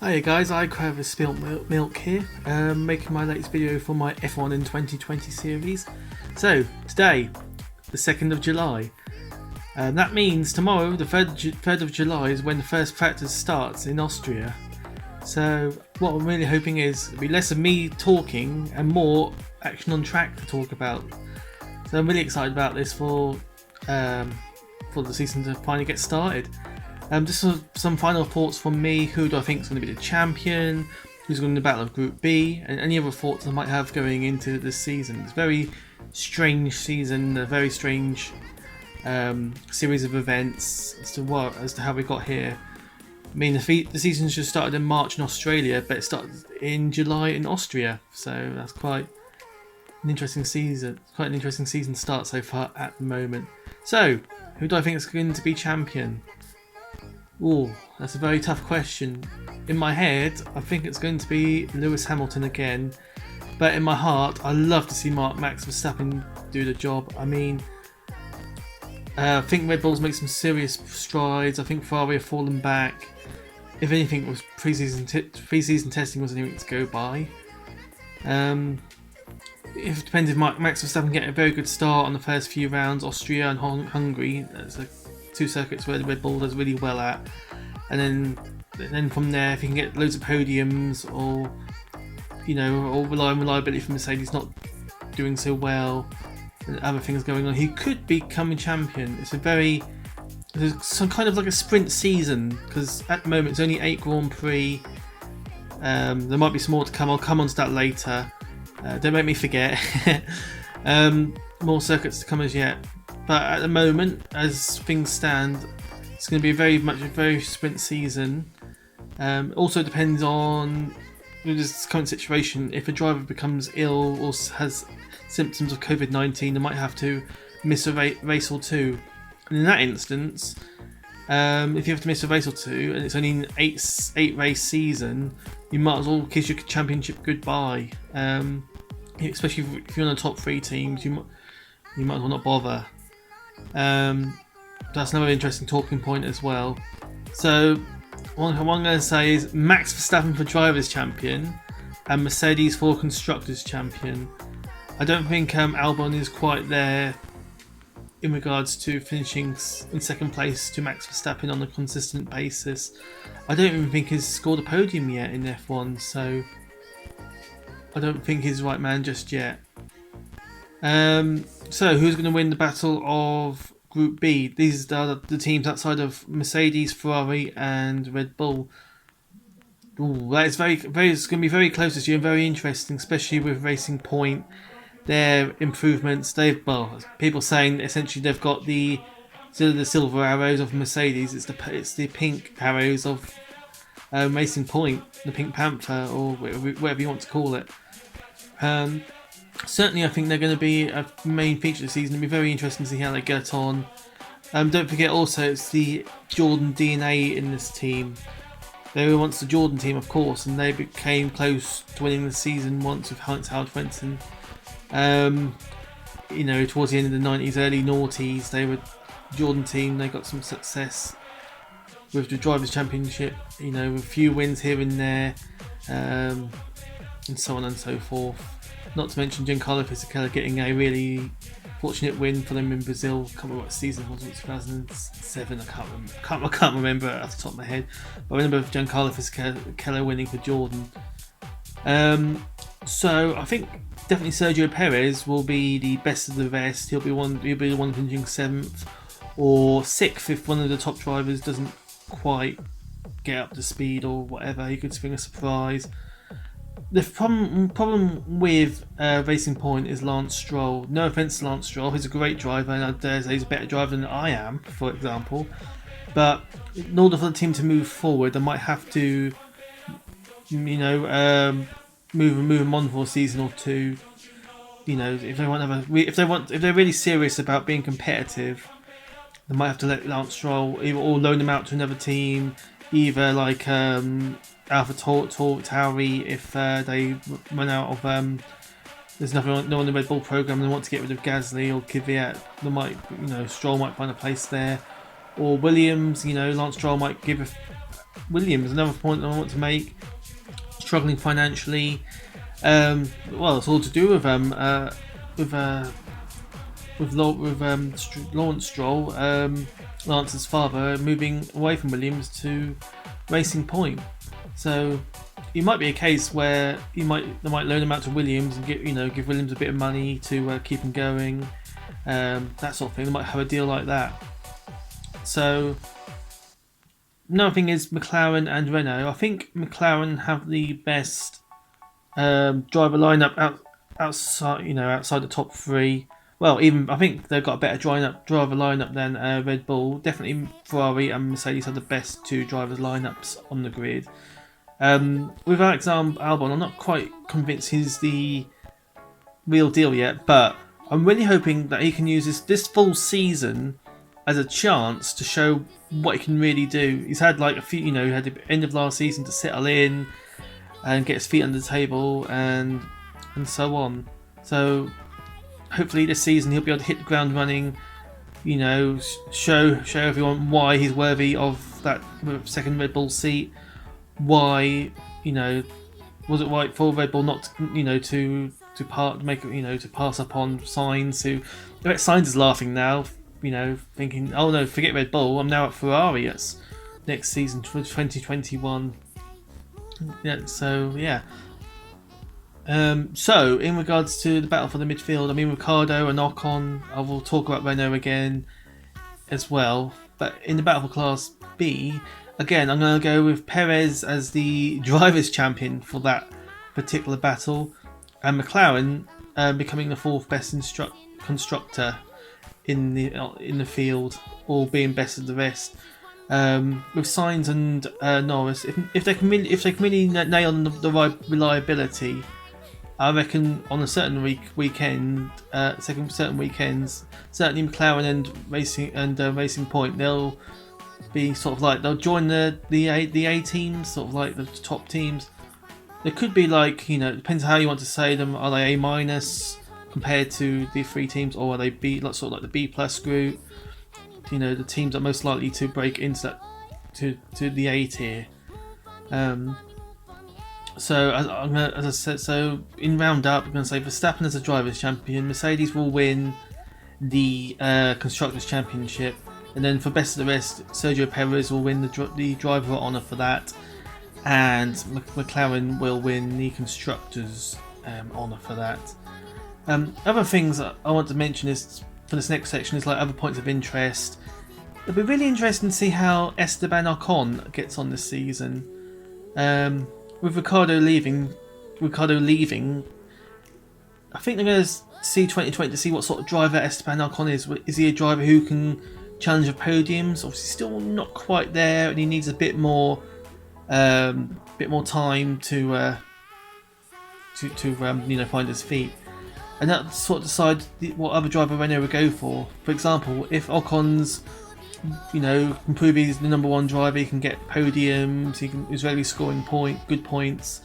Hiya guys, I Crave Spilt Milk here, making my latest video for my F1 in 2020 series. So, today, the 2nd of July. That means tomorrow, the 3rd of July, is when the first practice starts in Austria. So, what I'm really hoping is it'll be less of me talking and more action on track to talk about. So I'm really excited about this for the season to finally get started. Just some final thoughts from me. Who do I think is going to be the champion? Who's going to battle of Group B? And any other thoughts I might have going into this season. It's a very strange season, a very strange series of events as to how we got here. I mean, the season just started in March in Australia, but it started in July in Austria. So that's quite an interesting season. Quite an interesting season start so far at the moment. So, who do I think is going to be champion? Oh, that's a very tough question. In my head, I think it's going to be Lewis Hamilton again. But in my heart, I love to see Max Verstappen do the job. I mean, I think Red Bull's made some serious strides. I think Ferrari have fallen back. If anything, it was pre-season testing was anything to go by. It depends if Max Verstappen get a very good start on the first few rounds. Austria and Hungary, that's two circuits where the Red Bull does really well at, and then from there, if he can get loads of podiums, or or rely on reliability from Mercedes not doing so well, and other things going on, he could become a champion. It's some kind of like a sprint season, because at the moment it's only 8 Grand Prix. There might be some more to come. I'll come on to that later. Don't make me forget. More circuits to come as yet. But at the moment, as things stand, it's going to be a very sprint season. Also depends on this current situation. If a driver becomes ill or has symptoms of COVID-19, they might have to miss a race or two. And in that instance, if you have to miss a race or two and it's only an 8 race season, you might as well kiss your championship goodbye. Especially if you're on the top 3 teams, you might as well not bother. That's another interesting talking point as well. So what I'm going to say is Max Verstappen for Drivers' Champion and Mercedes for Constructors' Champion. I don't think Albon is quite there in regards to finishing in second place to Max Verstappen on a consistent basis. I don't even think he's scored a podium yet in F1, so I don't think he's the right man just yet. So who's going to win the battle of Group B? These are the teams outside of Mercedes, Ferrari and Red Bull. Ooh, that is it's going to be very close this year and very interesting, especially with Racing Point. Their improvements, people saying essentially they've got the silver arrows of Mercedes. It's the pink arrows of Racing Point, the Pink Panther, or whatever you want to call it. Certainly, I think they're going to be a main feature of the season. It'll be very interesting to see how they get on. Don't forget also, it's the Jordan DNA in this team. They were once the Jordan team, of course, and they became close to winning the season once with Howard Frentzen. Towards the end of the 90s, early noughties, they were Jordan team. They got some success with the Drivers' Championship, with a few wins here and there, and so on and so forth. Not to mention Giancarlo Fisichella getting a really fortunate win for them in Brazil. I can't remember what season it was, 2007. I can't remember off the top of my head. But I remember Giancarlo Fisichella winning for Jordan. So I think definitely Sergio Perez will be the best of the rest. He'll be the one finishing 7th or 6th if one of the top drivers doesn't quite get up to speed or whatever. He could spring a surprise. The problem with Racing Point is Lance Stroll. No offense to Lance Stroll, he's a great driver, and I dare say he's a better driver than I am, for example. But in order for the team to move forward, they might have to, move him on for a season or two. If they're really serious about being competitive, they might have to let Lance Stroll or loan him out to another team, either like Alpha Tauri if they run out of there's no one in the Red Bull program and they want to get rid of Gasly or Kvyat. They might, Stroll might find a place there, or Williams. Lance Stroll might give Williams, another point I want to make, struggling financially. Well, it's all to do with Lawrence Stroll, Lance's father, moving away from Williams to Racing Point. So it might be a case where they might loan him out to Williams and give Williams a bit of money to keep him going, that sort of thing. They might have a deal like that. So another thing is McLaren and Renault. I think McLaren have the best driver lineup outside the top three. Well, even I think they've got a better driver lineup than Red Bull. Definitely Ferrari and Mercedes have the best two drivers lineups on the grid. With Alexander Albon, I'm not quite convinced he's the real deal yet, but I'm really hoping that he can use this full season as a chance to show what he can really do. He's had like a few, he had the end of last season to settle in and get his feet under the table and so on. So hopefully this season he'll be able to hit the ground running, show everyone why he's worthy of that second Red Bull seat. Why, was it right for Red Bull not, to pass up on Sainz? I bet Sainz is laughing now, thinking, oh no, forget Red Bull, I'm now at Ferrari. It's next season, 2021. Yeah, so yeah. So in regards to the battle for the midfield, I mean Ricciardo and Ocon, I will talk about Renault again as well. But in the battle for Class B, again, I'm going to go with Perez as the drivers' champion for that particular battle, and McLaren becoming the fourth best constructor in the field, or being best of the rest. With Sainz and Norris, if they can really nail the reliability, I reckon on a certain weekend, certain weekends, certainly McLaren and Racing Point, they'll be sort of like they'll join the A teams, sort of like the top teams. They could be like, it depends how you want to say them. Are they A- compared to the three teams, or are they B, like sort of like the B plus group? The teams that are most likely to break into that to the A tier. So as I said, so in roundup, I'm going to say Verstappen as a drivers' champion, Mercedes will win the constructors' championship, and then for best of the rest, Sergio Perez will win the driver of honour for that, and McLaren will win the constructors' honour for that. Other things I want to mention is for this next section is like other points of interest. It'll be really interesting to see how Esteban Ocon gets on this season. With Ricciardo leaving, I think they're going to see 2020 to see what sort of driver Esteban Ocon is. Is he a driver who can challenge for podiums? Obviously, still not quite there, and he needs a bit more time to find his feet. And that sort of decides what other driver Renault would go for. For example, if Ocon's, can prove he's the number one driver, he can get podiums, he's really scoring good points,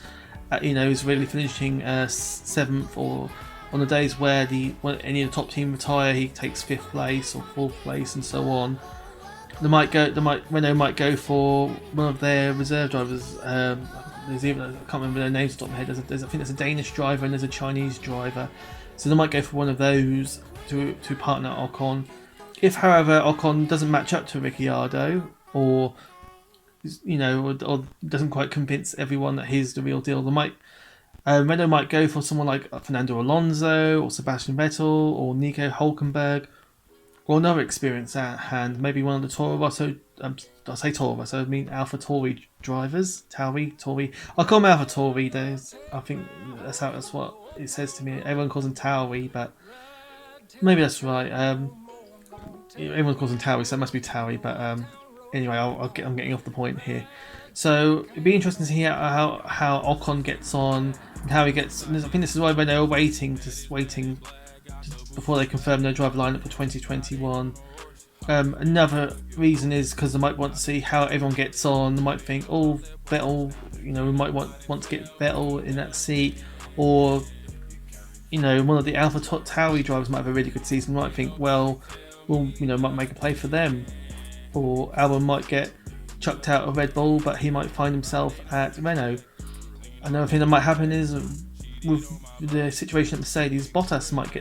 he's really finishing 7th, or on the days where any of the top team retire, he takes 5th place or 4th place and so on. Renault might go for one of their reserve drivers. There's even, I can't remember their names off the top of my head. I think there's a Danish driver and there's a Chinese driver. So they might go for one of those to partner Ocon. If, however, Ocon doesn't match up to Ricciardo, or doesn't quite convince everyone that he's the real deal, Renault might go for someone like Fernando Alonso or Sebastian Vettel or Nico Hülkenberg, or another experience at hand, maybe one of the Toro Rosso. I say Toro Rosso, I mean AlphaTauri drivers. Tauri. I'll call them AlphaTauri. I think that's what it says to me. Everyone calls them Tauri, but maybe that's right. Everyone calls them Tauri, so it must be Tauri. But anyway, I'm getting off the point here. So it'd be interesting to hear how Ocon gets on and how he gets. I think this is why they're waiting before they confirm their driver lineup for 2021. Another reason is because they might want to see how everyone gets on. They might think, oh, Vettel, we might want to get Vettel in that seat, or one of the AlphaTauri drivers might have a really good season. Might think, well, might make a play for them, or Albon might get chucked out of Red Bull, but he might find himself at Renault. Another thing that might happen is with the situation at Mercedes, Bottas might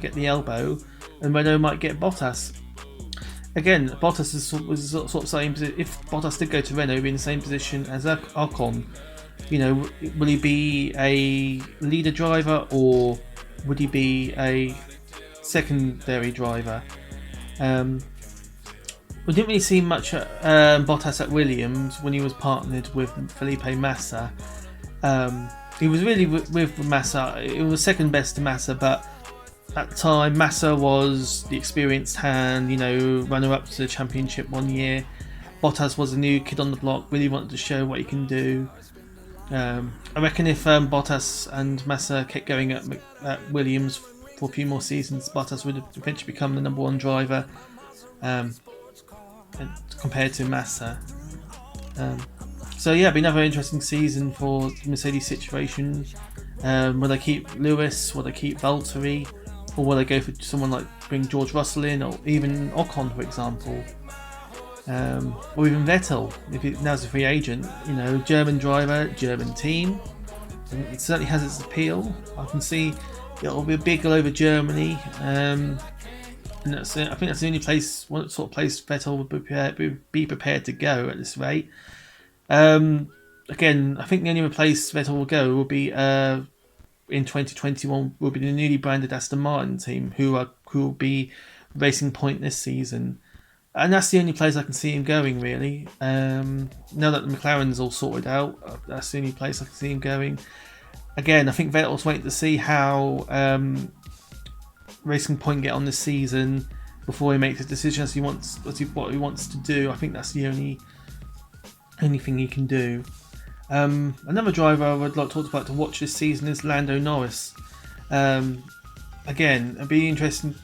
get the elbow, and Renault might get Bottas. Again, Bottas was sort of saying, if Bottas did go to Renault, he'd be in the same position as Ocon. Will he be a leader driver, or would he be a secondary driver? We didn't really see much Bottas at Williams when he was partnered with Felipe Massa. He was really with Massa. It was second best to Massa, but at the time Massa was the experienced hand, runner-up to the championship one year. Bottas was a new kid on the block, really wanted to show what he can do. I reckon if Bottas and Massa kept going at Williams for a few more seasons, Bottas would have eventually become the number one driver compared to Massa. So yeah, it'll be another interesting season for the Mercedes situation. Will they keep Lewis? Will they keep Valtteri? Or will they go for someone like bring George Russell in, or even Ocon, for example? Or even Vettel, if he now's a free agent. German driver, German team. And it certainly has its appeal. I can see it'll be a big all over Germany. And I think that's the only place, what sort of place Vettel would be prepared to go at this rate. Again, I think the only place Vettel will go will be in 2021 will be the newly branded Aston Martin team, who will be Racing Point this season, and that's the only place I can see him going really. Now that the McLaren's all sorted out, that's the only place I can see him going. Again, I think Vettel's waiting to see how Racing Point get on this season before he makes a decision as what he wants to do. I think that's the only thing he can do. Another driver I would like to watch this season is Lando Norris. Again, it'd be interesting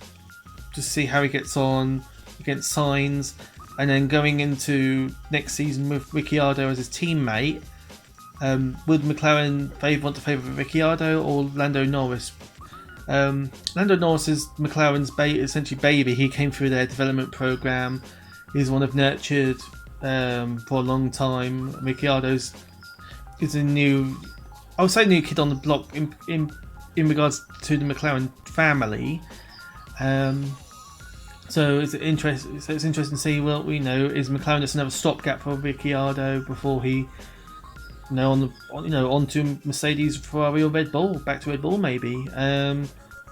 to see how he gets on against Sainz, and then going into next season with Ricciardo as his teammate. Would McLaren want to favour Ricciardo or Lando Norris? Lando Norris is McLaren's essentially baby. He came through their development program. He's one of nurtured for a long time. Ricciardo's is a new kid on the block in regards to the McLaren family. So it's interesting to see. Well, is McLaren just another stopgap for Ricciardo before he, onto Mercedes, Ferrari, or Red Bull, back to Red Bull maybe,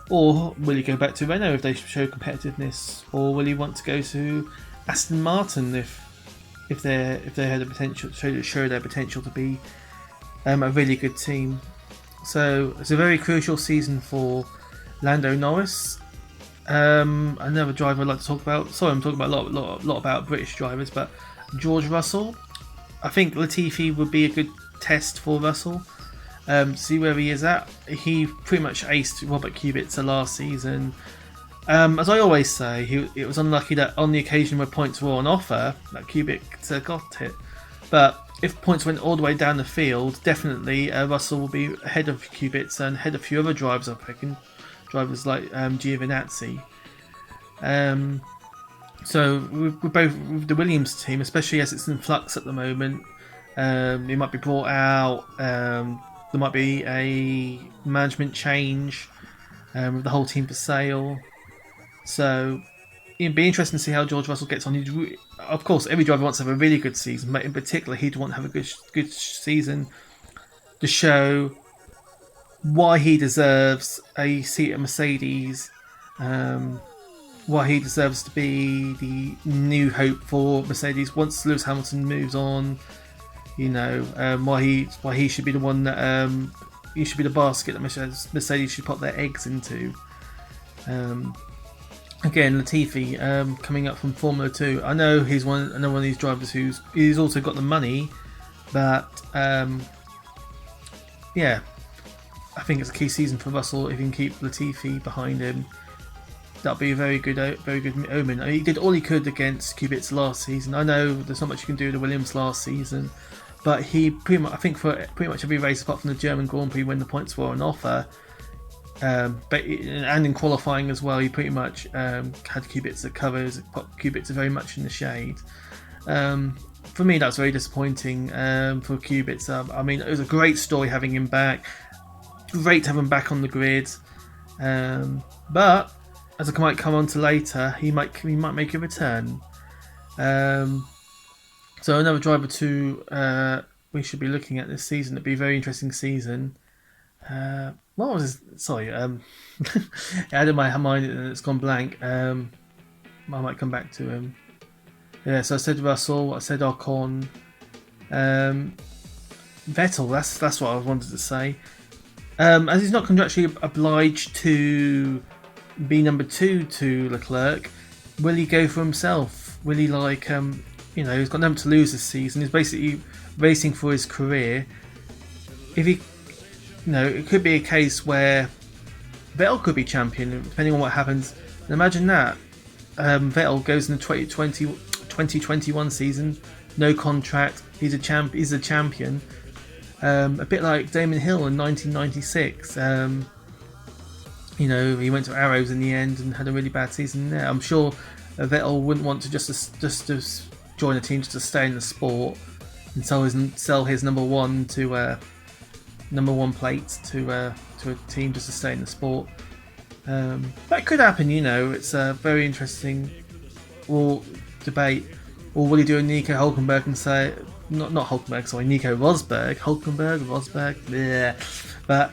or will he go back to Renault if they show competitiveness, or will he want to go to Aston Martin if they had the potential show their potential to be a really good team? So it's a very crucial season for Lando Norris. Another driver I'd like to talk about. Sorry, I'm talking about a lot about British drivers, but George Russell. I think Latifi would be a good test for Russell. See where he is at. He pretty much aced Robert Kubica last season. As I always say, it was unlucky that on the occasion where points were on offer, that Kubica got it. But if points went all the way down the field, definitely Russell will be ahead of Kubica and ahead of a few other drivers, I reckon. Drivers like Giovinazzi. So with the Williams team, especially as it's in flux at the moment, it might be brought out. There might be a management change with the whole team for sale. So it'd be interesting to see how George Russell gets on. Of course, every driver wants to have a really good season, but in particular, he'd want to have a good season to show why he deserves a seat at Mercedes, why he deserves to be the new hope for Mercedes once Lewis Hamilton moves on. Why he should be the one that he should be the basket that Mercedes should put their eggs into. Again, Latifi coming up from Formula 2. I know he's another one of these drivers he's also got the money, but yeah, I think it's a key season for Russell. If he can keep Latifi behind him, that'll be a very good omen. He did all he could against Kubica last season. I know there's not much you can do with the Williams last season, but he pretty much every race apart from the German Grand Prix when the points were on offer, but in qualifying as well, he pretty much had Kubica covered, put Kubica very much in the shade. for me, that's very disappointing for Kubica. I mean, it was a great story having him back. Great to have him back on the grid. But as I might come on to later, he might make a return. So another driver we should be looking at this season. It'd be a very interesting season. What was his, sorry? I had in my mind and it's gone blank. I might come back to him. Yeah, so I said Russell, I said Ocon, Vettel. That's what I wanted to say. As he's not contractually obliged to be number 2 to Leclerc, will he go for himself? Will he he's got nothing to lose this season. He's basically racing for his career. If he, it could be a case where Vettel could be champion depending on what happens. And imagine that Vettel goes in the 2021 season, no contract. He's a champion. A bit like Damon Hill in 1996. He went to Arrows in the end and had a really bad season there. I'm sure Vettel wouldn't want to just join a team just to stay in the sport and sell his number one plates to a team just to stay in the sport. That could happen. It's a very interesting debate. Or will he do a Nico Hulkenberg and say, not Hulkenberg, sorry, Nico Rosberg, bleh. But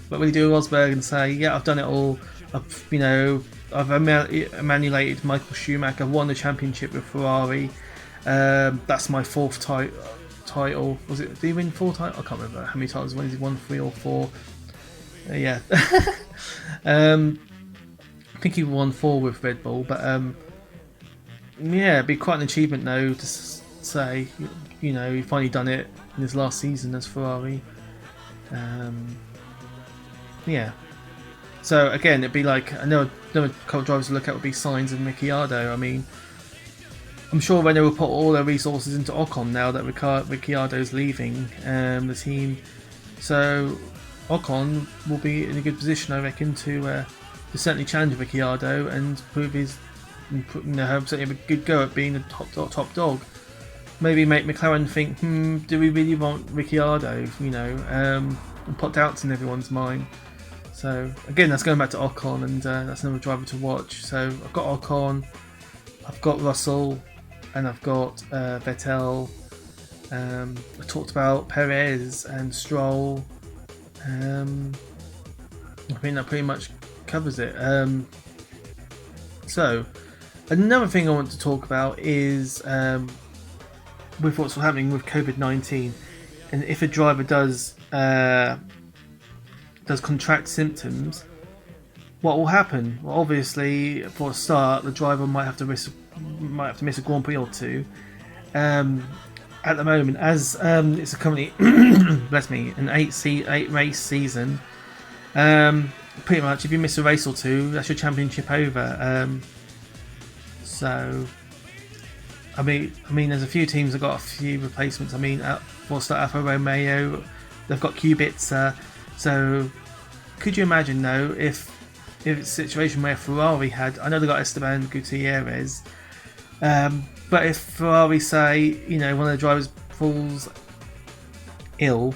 will he do a Rosberg and say, yeah, I've done it all. I've emulated Michael Schumacher. I've won the championship with Ferrari. That's my 4th title. Was it? Did he win 4 titles? I can't remember how many titles. When he won 3 or 4? Yeah. I think he won 4 with Red Bull, but it'd be quite an achievement though to say, he finally done it in his last season as Ferrari. So again, it'd be like another couple of drivers to look at would be Sainz and Ricciardo. I mean, I'm sure Renault will put all their resources into Ocon now that Ricciardo's leaving the team. So Ocon will be in a good position, I reckon, to certainly challenge Ricciardo and prove have a good go at being the top dog. Maybe make McLaren think, do we really want Ricciardo? And put doubts in everyone's mind. So again, that's going back to Ocon, and that's another driver to watch. So I've got Ocon, I've got Russell, and I've got Vettel. I talked about Perez and Stroll. I think that pretty much covers it. So another thing I want to talk about is with what's happening with COVID-19, and if a driver does contract symptoms, what will happen? Well, obviously, for a start, the driver might have to miss a Grand Prix or 2. At the moment, as it's currently bless me, an 8 race season. Pretty much, if you miss a race or 2, that's your championship over. So, I mean, there's a few teams that got a few replacements. I mean, for start, Alfa Romeo, they've got Kubica. So, could you imagine though if it's a situation where Ferrari had? I know they got Esteban Gutierrez, but if Ferrari say, one of the drivers falls ill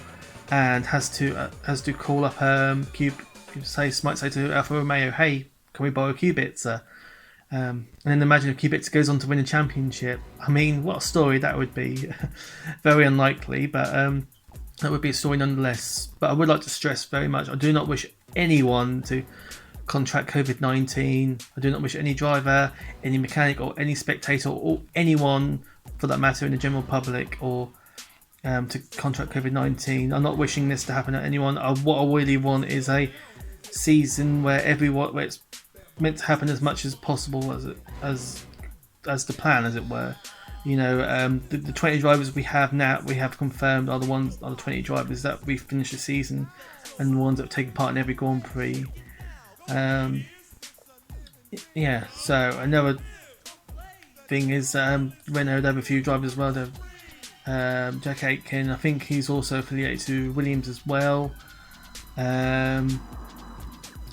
and has to call up might say to Alfa Romeo, hey, can we borrow Kubica? And then imagine if Kubica goes on to win a championship. I mean, what a story that would be. Very unlikely, but that would be a story nonetheless. But I would like to stress very much, I do not wish anyone to contract COVID-19. I do not wish any driver, any mechanic, or any spectator, or anyone for that matter in the general public, or to contract COVID-19. I'm not wishing this to happen to anyone. What I really want is a season where it's meant to happen as much as possible as the plan, as it were. The 20 drivers we have confirmed are the 20 drivers that we've finished the season, and the ones that have taken part in every Grand Prix. So another thing is Renault have a few drivers as well. Jack Aitken, I think he's also affiliated to Williams as well.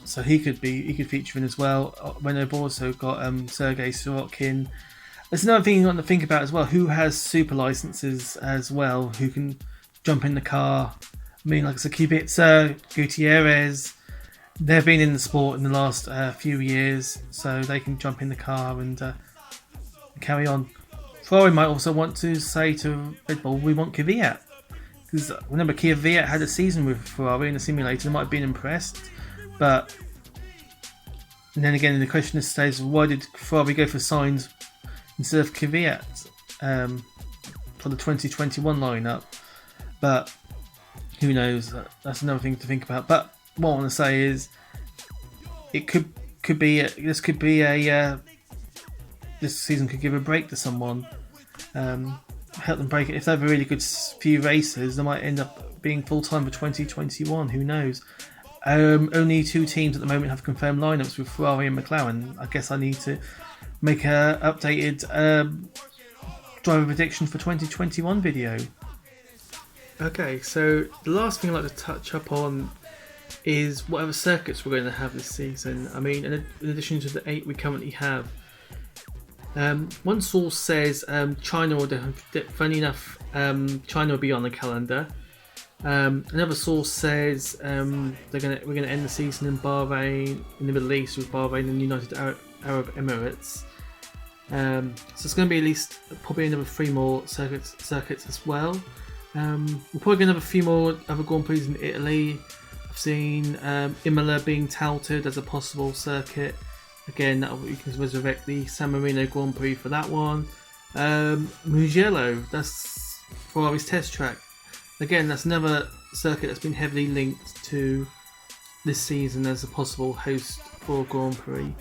So he could feature in as well. Renault have also got Sergei Sorokin, There's another thing you want to think about as well. Who has super licenses as well? Who can jump in the car? I mean, like I said, Kubica, Gutierrez, they've been in the sport in the last few years, so they can jump in the car and carry on. Ferrari might also want to say to Red Bull, we want Kvyat. Because remember, Kvyat had a season with Ferrari in the simulator, they might have been impressed, but and then again, the question stays, why did Ferrari go for Sainz instead of Kvyat for the 2021 lineup? But who knows? That's another thing to think about. But what I want to say is, it could be this season could give a break to someone, help them break it. If they have a really good few races, they might end up being full time for 2021. Who knows? Only 2 teams at the moment have confirmed lineups with Ferrari and McLaren. I guess I need to make a updated driver prediction for 2021 video. Okay, so the last thing I'd like to touch up on is whatever circuits we're going to have this season. I mean, in addition to the 8 we currently have. One source says China will, funny enough, China will be on the calendar. Another source says we're going to end the season in Bahrain, in the Middle East, with Bahrain and United Arab Emirates. So it's going to be at least probably another 3 more circuits as well. We're probably going to have a few more other Grand Prix in Italy. I've seen Imola being touted as a possible circuit. Again, you can resurrect the San Marino Grand Prix for that one. Mugello, that's Ferrari's test track. Again, that's another circuit that's been heavily linked to this season as a possible host for Grand Prix.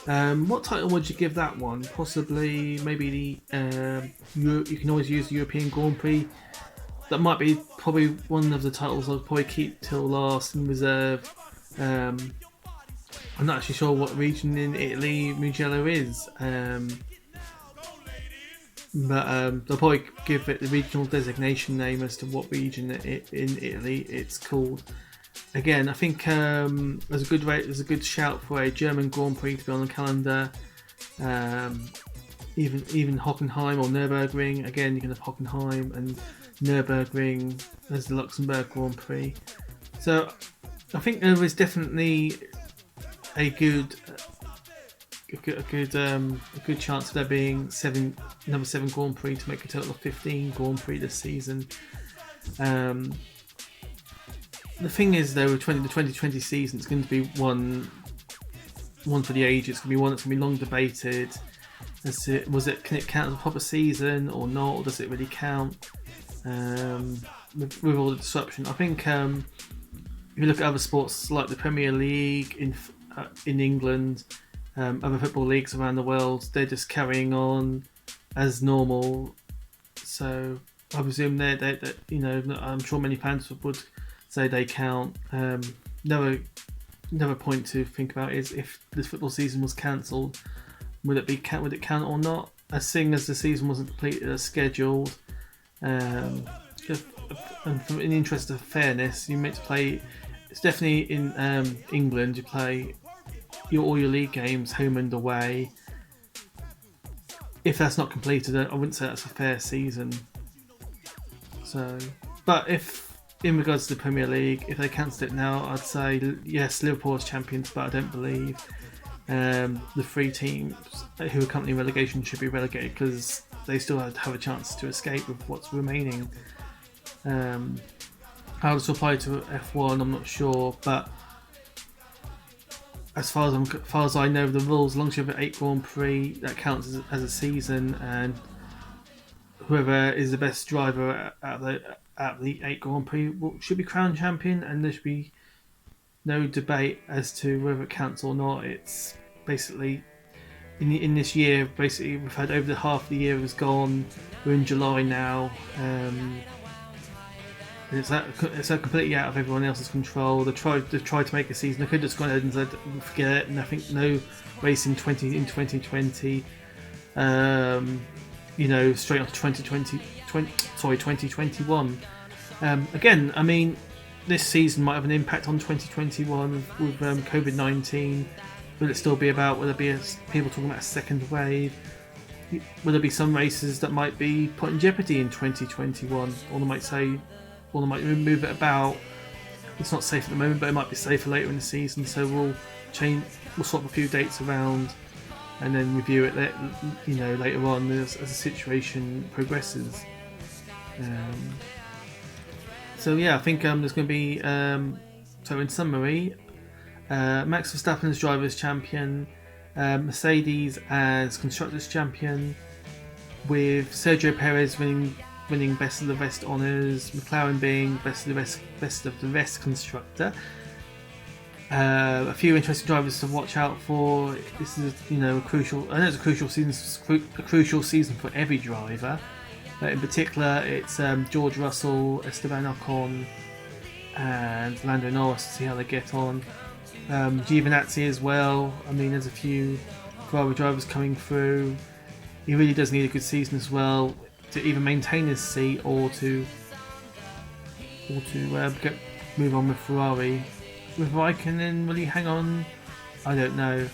What title would you give that one? Possibly, maybe the you can always use the European Grand Prix. That might be probably one of the titles I'll probably keep till last in reserve. I'm not actually sure what region in Italy Mugello is, but they'll probably give it the regional designation name as to what region in Italy it's called. Again, I think there's a good shout for a German Grand Prix to be on the calendar. Even Hockenheim or Nürburgring. Again, you can have Hockenheim and Nürburgring as the Luxembourg Grand Prix. So I think there is definitely a good chance of there being another 7 Grand Prix to make a total of 15 Grand Prix this season. The thing is, though, with the 2020 season, it's going to be one for the ages. It's going to be one that's going to be long debated. Can it count as a proper season or not? Or does it really count? With all the disruption, I think if you look at other sports like the Premier League in England, other football leagues around the world, they're just carrying on as normal. So I presume that I'm sure many fans would say they count. Another point to think about is if this football season was cancelled, would it count or not? As seeing as the season wasn't completed as scheduled, and in the interest of fairness, you meant to play. It's definitely in England. You play all your league games home and away. If that's not completed, I wouldn't say that's a fair season. So, but if in regards to the Premier League, if they cancelled it now, I'd say yes, Liverpool is champions, but I don't believe the 3 teams who are currently in relegation should be relegated because they still have a chance to escape with what's remaining. How this will apply to F1, I'm not sure, but as far as I know, the rules, as long as you have an 8 Grand Prix, that counts as a season, and whoever is the best driver at the 8 Grand Prix should be crowned champion, and there should be no debate as to whether it counts or not. It's basically in this year, basically we've had over half the year has gone. We're in July now. It's completely out of everyone else's control. They tried to make a season. They could have just gone ahead and said forget it, and I think no race in 2020. Straight off to 2021. Again, I mean, this season might have an impact on 2021 with COVID-19. Will it still be about? Will there be people talking about a second wave? will there be some races that might be put in jeopardy in 2021, or they might say, or they might move it about. It's not safe at the moment, but it might be safer later in the season. So we'll swap a few dates around, and then review it, later on as the situation progresses. So yeah, I think there's going to be. So in summary, Max Verstappen as drivers' champion, Mercedes as constructors' champion, with Sergio Perez winning best of the rest honours, McLaren being best of the rest constructor. A few interesting drivers to watch out for. This is a crucial. I know it's a crucial season for every driver, but in particular it's George Russell, Esteban Ocon, and Lando Norris to see how they get on. Giovinazzi as well. I mean, there's a few Ferrari drivers coming through. He really does need a good season as well to either maintain his seat or to move on with Ferrari. With Raikkonen, will he hang on? I don't know.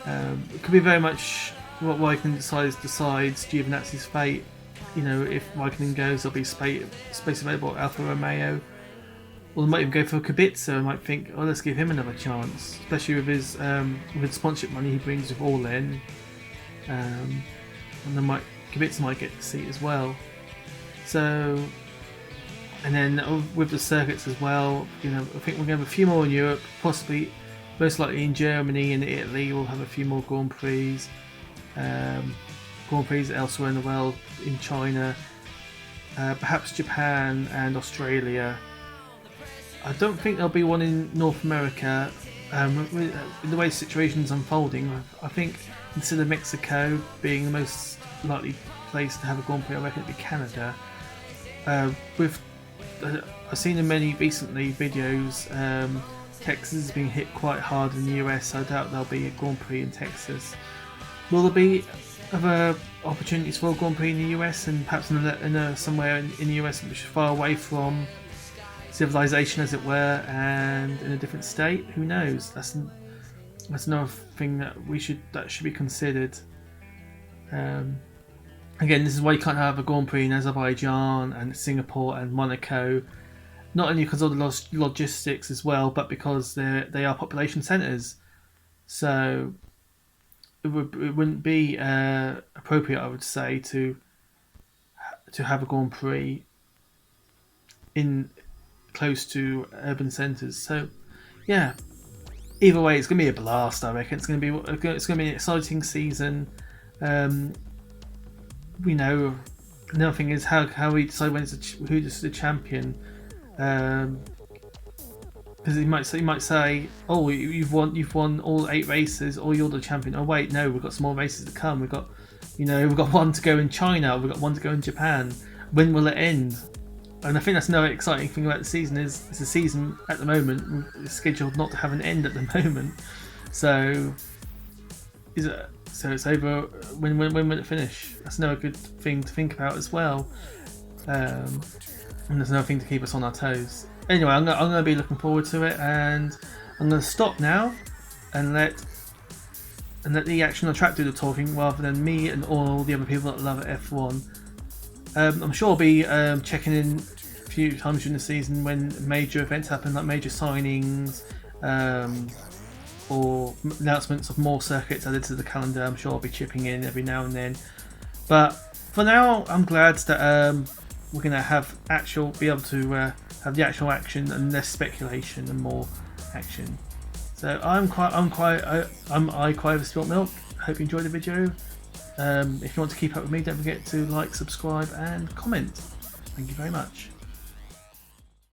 It could be very much what Raikkonen decides Giovinazzi's fate. If Raikkonen goes, there'll be space available at Alfa Romeo. Or they might even go for Kubica and might think, oh, let's give him another chance, especially with his with sponsorship money he brings with All In. And then Kubica might get the seat as well. So, and then with the circuits as well, I think we're going to have a few more in Europe, possibly, most likely in Germany and Italy. We'll have a few more Grand Prix. Grand Prix elsewhere in the world, in China, perhaps Japan and Australia. I don't think there'll be one in North America. With the way the situation's unfolding, I think instead of Mexico being the most likely place to have a Grand Prix, I reckon it'd be Canada. I've seen in many recently videos, Texas is being hit quite hard in the US, so I doubt there'll be a Grand Prix in Texas. Will there be other opportunities for a Grand Prix in the US, and perhaps somewhere in the US which is far away from civilization, as it were, and in a different state? Who knows? That's another thing that should be considered. Again, this is why you can't have a Grand Prix in Azerbaijan and Singapore and Monaco, not only because of the logistics as well, but because they are population centres. So it wouldn't be appropriate, I would say, to have a Grand Prix in close to urban centres. So yeah, either way, it's going to be a blast. I reckon it's going to be an exciting season. Another thing is how we decide who's the champion. Because he might say, oh, you've won all 8 races, or you're the champion. Oh wait, no, we've got some more races to come. We've got one to go in China. We've got one to go in Japan. When will it end? And I think that's another exciting thing about the season is the season at the moment is scheduled not to have an end at the moment. So it's over. When will it finish? That's another good thing to think about as well. And there's another thing to keep us on our toes. Anyway, I'm going to be looking forward to it, and I'm going to stop now and let the action on track do the talking rather than me and all the other people that love F1. I'm sure I'll be checking in a few times during the season when major events happen, like major signings or announcements of more circuits added to the calendar. I'm sure I'll be chipping in every now and then. But for now, I'm glad that we're going to be able to have the actual action and less speculation and more action. So I'm Clive Spilt Milk. Hope you enjoyed the video. If you want to keep up with me, don't forget to like, subscribe and comment. Thank you very much.